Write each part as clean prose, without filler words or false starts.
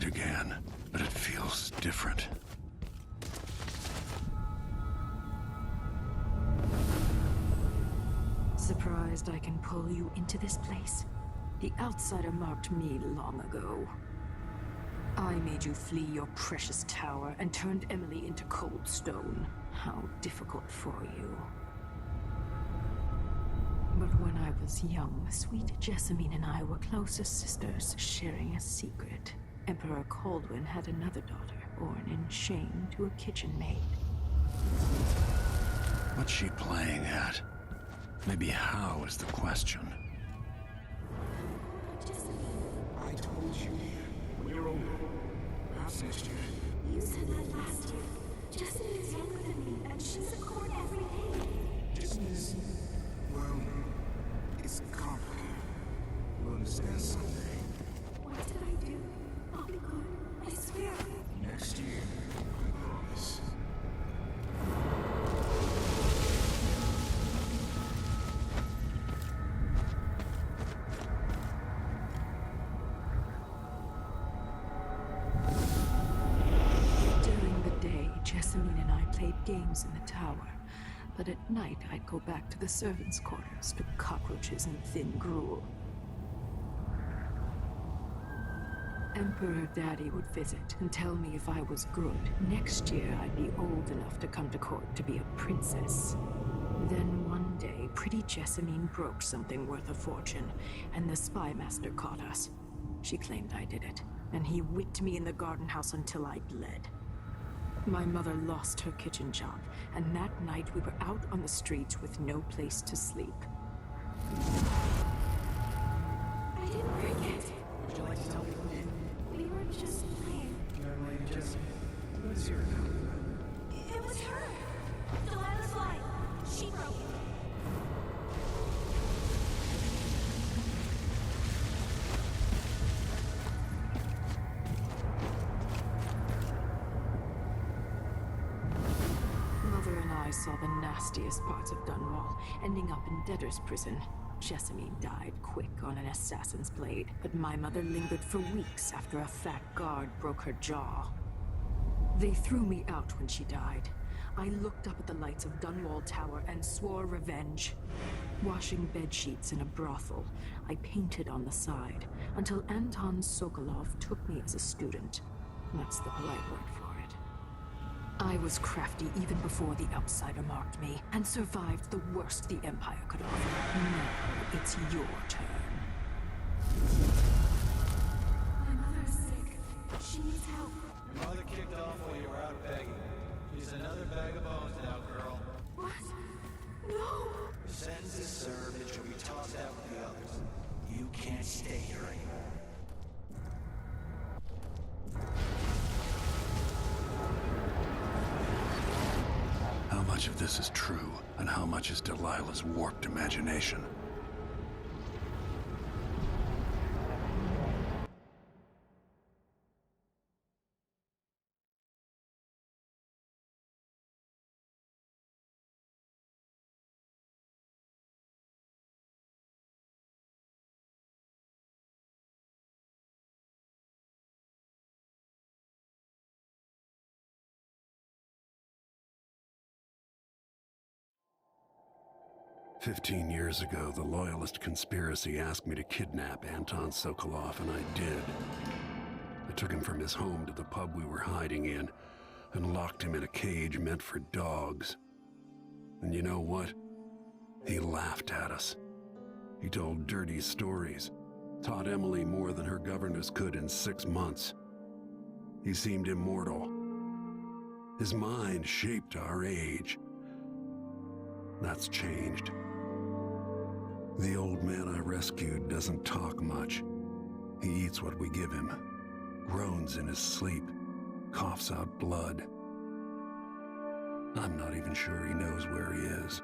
again, but it feels different. Surprised I can pull you into this place? The outsider marked me long ago. I made you flee your precious tower and turned Emily into cold stone. How difficult for you. But when I was young, sweet Jessamine and I were close as sisters, sharing a secret. Emperor Kaldwin had another daughter, born in shame to a kitchen maid. What's she playing at? Maybe how is the question. I told you when you're older. Perhaps next year. You said that last year. Jessamine is younger than me, and she's at court every day. This is, well, it's complicated. You'll understand someday. What did I do? I'll be good. I swear. Next year, I promise. During the day, Jessamine and I played games in the tower. But at night, I'd go back to the servants' quarters to cockroaches and thin gruel. Emperor Daddy would visit and tell me if I was good. Next year, I'd be old enough to come to court to be a princess. Then one day, pretty Jessamine broke something worth a fortune, and the spy master caught us. She claimed I did it, and he whipped me in the garden house until I bled. My mother lost her kitchen job, and that night we were out on the streets with no place to sleep. I didn't break it. Would you like to tell me who did? We were just playing. Young lady Jessamine. Who is here now? It was her. Delilah's line. She broke it. Mother and I saw the nastiest parts of Dunwall, ending up in debtor's prison. Jessamine died quick on an assassin's blade, but my mother lingered for weeks after a fat guard broke her jaw. They threw me out when she died. I looked up at the lights of Dunwall Tower and swore revenge. Washing bedsheets in a brothel, I painted on the side, until Anton Sokolov took me as a student. That's the polite word for it. I was crafty even before the outsider marked me, and survived the worst the Empire could offer. Now it's your turn. My mother's sick. She needs help. Your mother kicked off while you were out begging. She's another bag of bones now, girl. What? No! The sentence is served and she'll be tossed out with the others. You can't stay here anymore. How much of this is true, and how much is Delilah's warped imagination? "15 years ago, the Loyalist conspiracy asked me to kidnap Anton Sokolov, and I did. I took him from his home to the pub we were hiding in, and locked him in a cage meant for dogs. And you know what? He laughed at us. He told dirty stories, taught Emily more than her governess could in 6 months. He seemed immortal. His mind shaped our age. That's changed. The old man I rescued doesn't talk much. He eats what we give him, groans in his sleep, coughs out blood. I'm not even sure he knows where he is."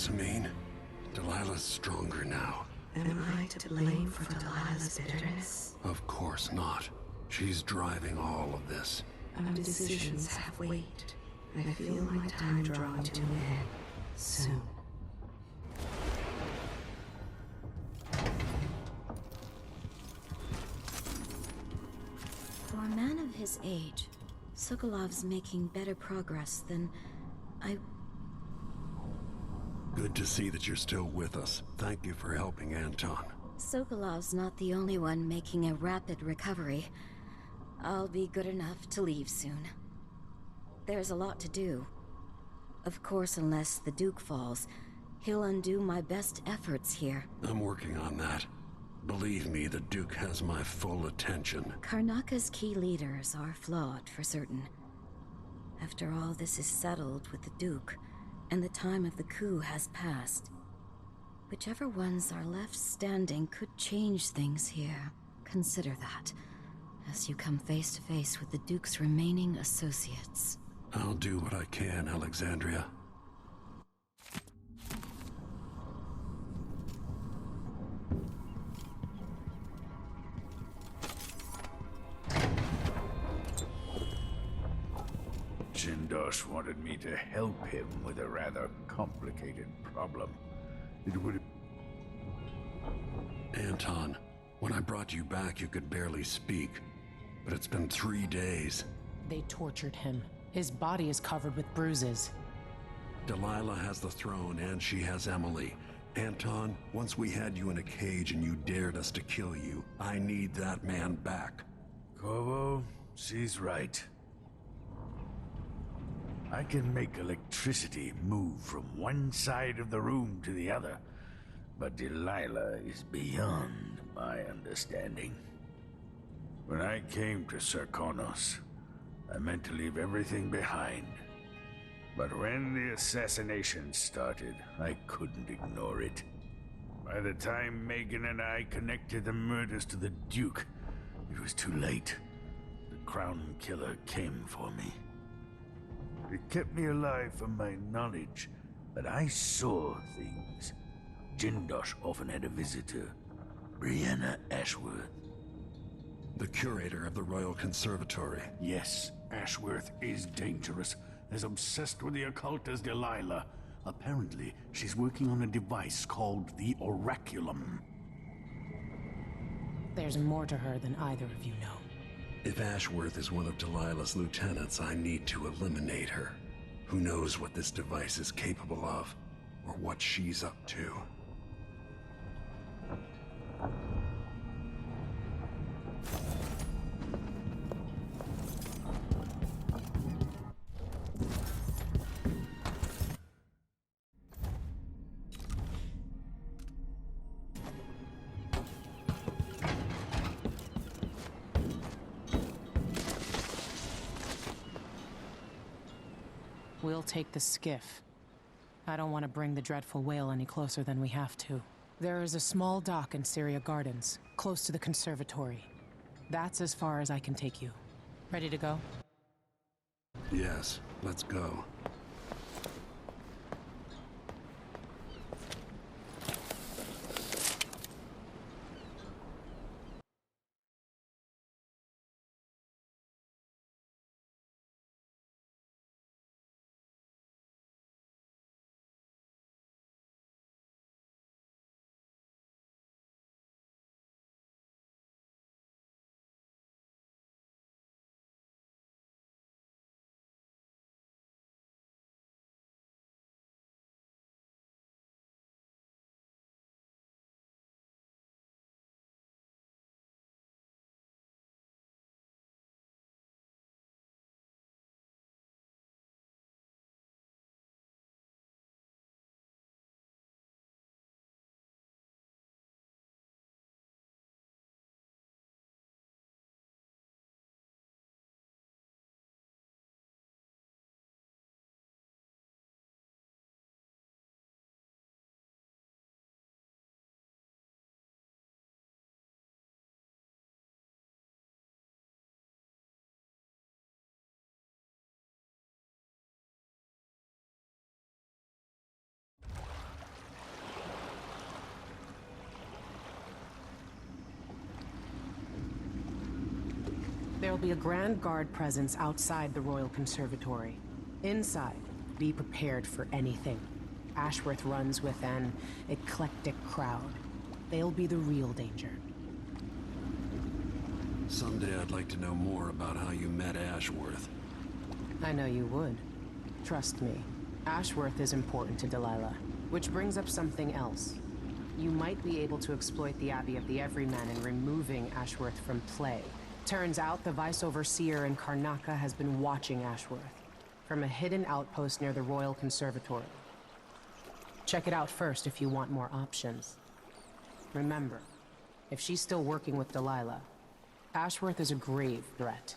Jessamine, Delilah's stronger now. Am I to blame for Delilah's bitterness? Of course not. She's driving all of this. Our decisions have weight. I feel my time drawing to an end soon. For a man of his age, Sokolov's making better progress than I... Good to see that you're still with us. Thank you for helping Anton. Sokolov's not the only one making a rapid recovery. I'll be good enough to leave soon. There's a lot to do. Of course, unless the Duke falls, he'll undo my best efforts here. I'm working on that. Believe me, the Duke has my full attention. Karnaka's key leaders are flawed, for certain. After all this is settled with the Duke, and the time of the coup has passed, whichever ones are left standing could change things here. Consider that, as you come face to face with the Duke's remaining associates. I'll do what I can, Alexandria. Jindosh wanted me to help him with a rather complicated problem. It would... Anton, when I brought you back, you could barely speak. But it's been 3 days. They tortured him. His body is covered with bruises. Delilah has the throne, and she has Emily. Anton, once we had you in a cage and you dared us to kill you, I need that man back. Corvo, she's right. I can make electricity move from one side of the room to the other, but Delilah is beyond my understanding. When I came to Serkonos, I meant to leave everything behind. But when the assassination started, I couldn't ignore it. By the time Megan and I connected the murders to the Duke, it was too late. The Crown Killer came for me. It kept me alive from my knowledge, but I saw things. Jindosh often had a visitor, Brianna Ashworth. The curator of the Royal Conservatory. Yes, Ashworth is dangerous, as obsessed with the occult as Delilah. Apparently, she's working on a device called the Oraculum. There's more to her than either of you know. If Ashworth is one of Delilah's lieutenants, I need to eliminate her. Who knows what this device is capable of, or what she's up to. We'll take the skiff. I don't want to bring the dreadful whale any closer than we have to. There is a small dock in Syria Gardens, close to the conservatory. That's as far as I can take you. Ready to go? Yes, let's go. There'll be a Grand Guard presence outside the Royal Conservatory. Inside, be prepared for anything. Ashworth runs with an eclectic crowd. They'll be the real danger. Someday I'd like to know more about how you met Ashworth. I know you would. Trust me. Ashworth is important to Delilah. Which brings up something else. You might be able to exploit the Abbey of the Everyman in removing Ashworth from play. Turns out the Vice Overseer in Karnaca has been watching Ashworth from a hidden outpost near the Royal Conservatory. Check it out first if you want more options. Remember, if she's still working with Delilah, Ashworth is a grave threat.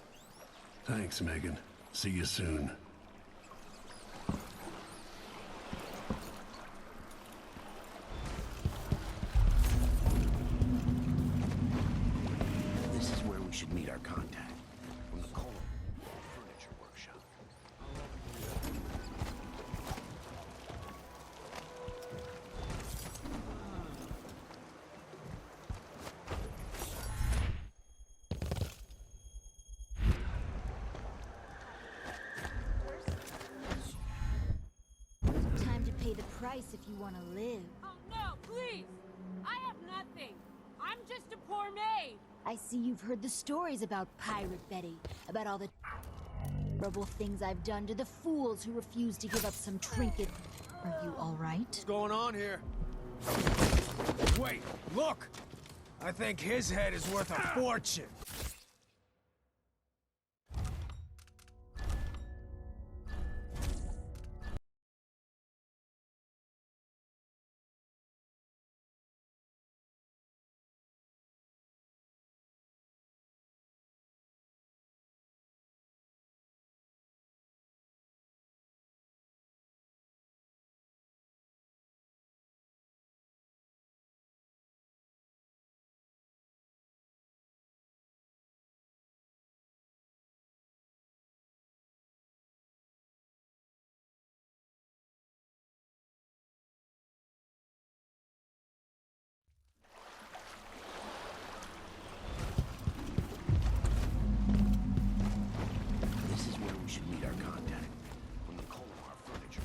Thanks, Megan. See you soon. This is where we should meet our contact. From the Corvo furniture workshop. Time to pay the price if you want to live. Oh no, please! I have nothing. I'm just a poor maid. I see you've heard the stories about Pirate Betty, about all the terrible things I've done to the fools who refuse to give up some trinket. Are you all right? What's going on here? Wait, look! I think his head is worth a fortune. This is where we should meet our contact. From the Corvo furniture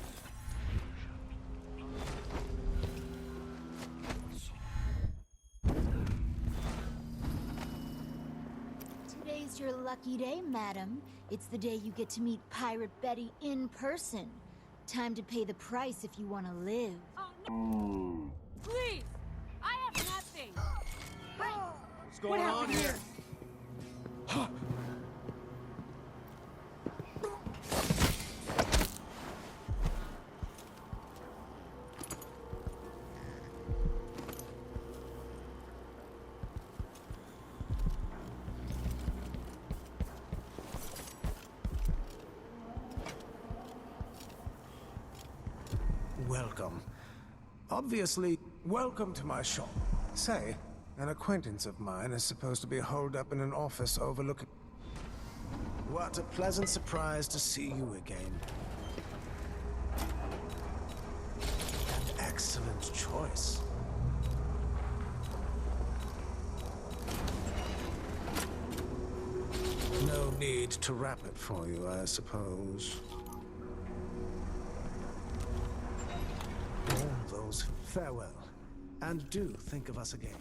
Today's your lucky day, madam. It's the day you get to meet Pirate Betty in person. Time to pay the price if you want to live. Oh no! Please! I have nothing. What's going on here? Welcome. Obviously, welcome to my shop. Say, an acquaintance of mine is supposed to be holed up in an office overlooking... What a pleasant surprise to see you again. An excellent choice. No need to wrap it for you, I suppose. All those farewell, and do think of us again.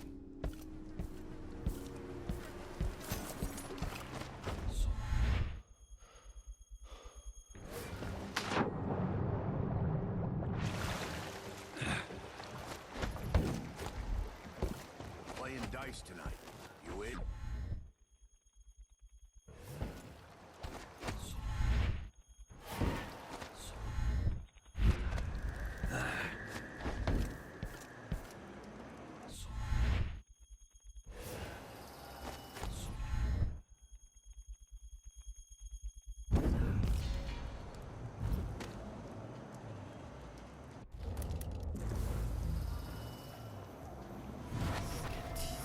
playing dice tonight. You in?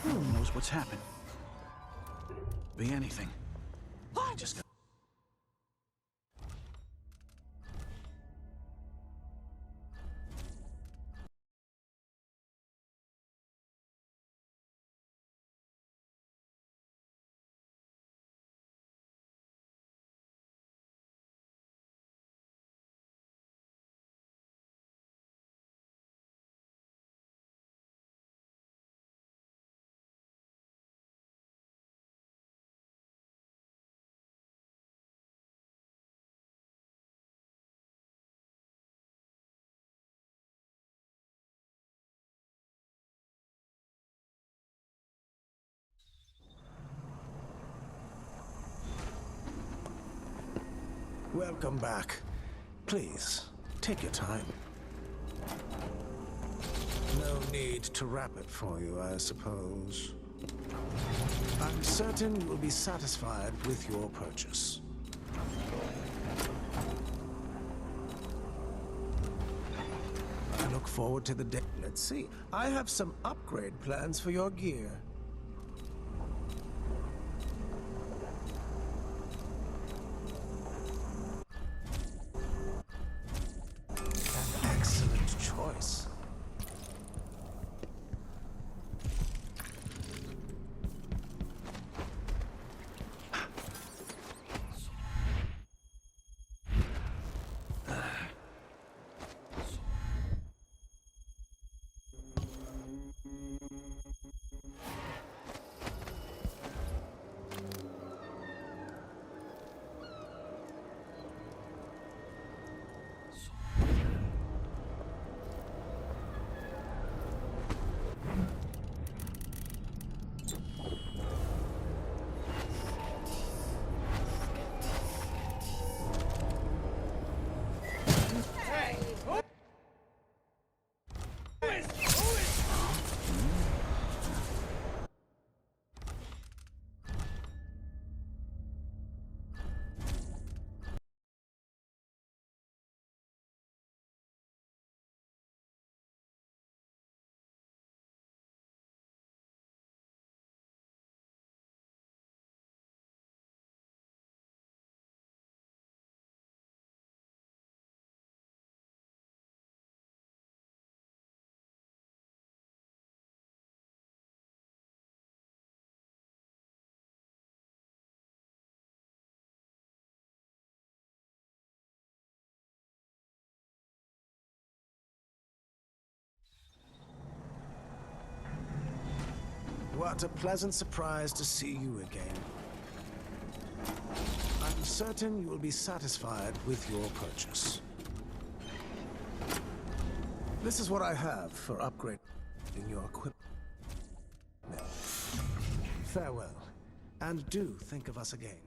Who knows what's happened? Be anything. I just got Welcome back. Please, take your time. No need to wrap it for you, I suppose. I'm certain you will be satisfied with your purchase. I look forward to the day. Let's see. I have some upgrade plans for your gear. An excellent choice. What a pleasant surprise to see you again. I'm certain you will be satisfied with your purchase. This is what I have for upgrading your equipment. Farewell, and do think of us again.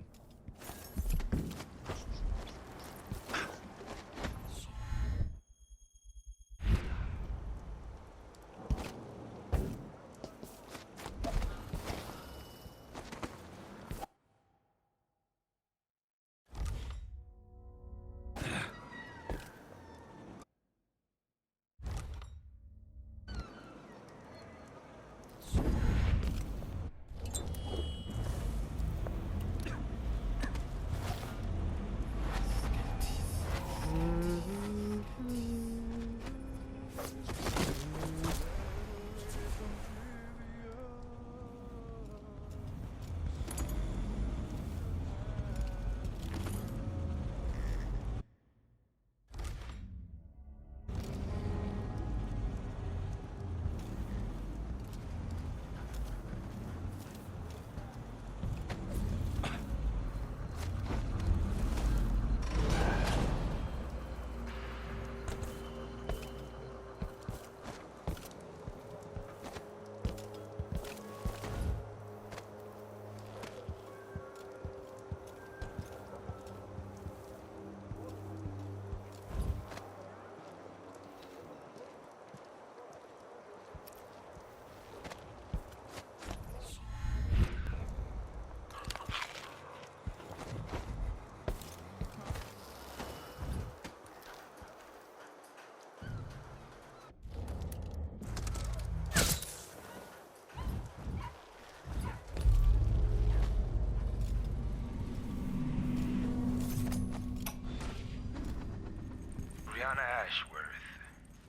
Ashworth,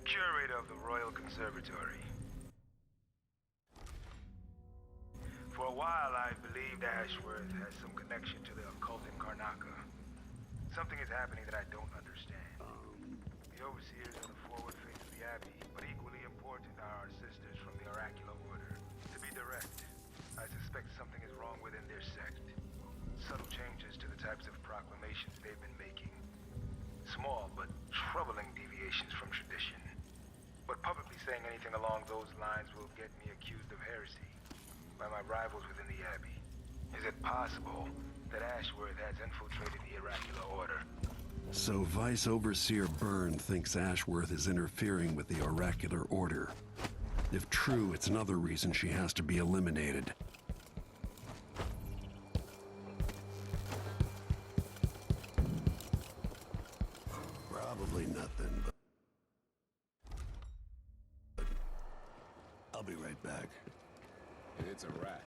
curator of the Royal Conservatory. For a while, I believed Ashworth has some connection to the occult in Karnaca. Something is happening that I don't understand. The overseers are the forward face of the Abbey, but equally important are our sisters from the Oracular Order. To be direct, I suspect something is wrong within their sect. Subtle changes to the types of proclamations they've been making. Small but troubling deviations from tradition. But publicly saying anything along those lines will get me accused of heresy by my rivals within the Abbey. Is it possible that Ashworth has infiltrated the Oracular Order? So Vice Overseer Byrne thinks Ashworth is interfering with the Oracular Order. If true, it's another reason she has to be eliminated. Probably nothing, but I'll be right back. It's a wrap.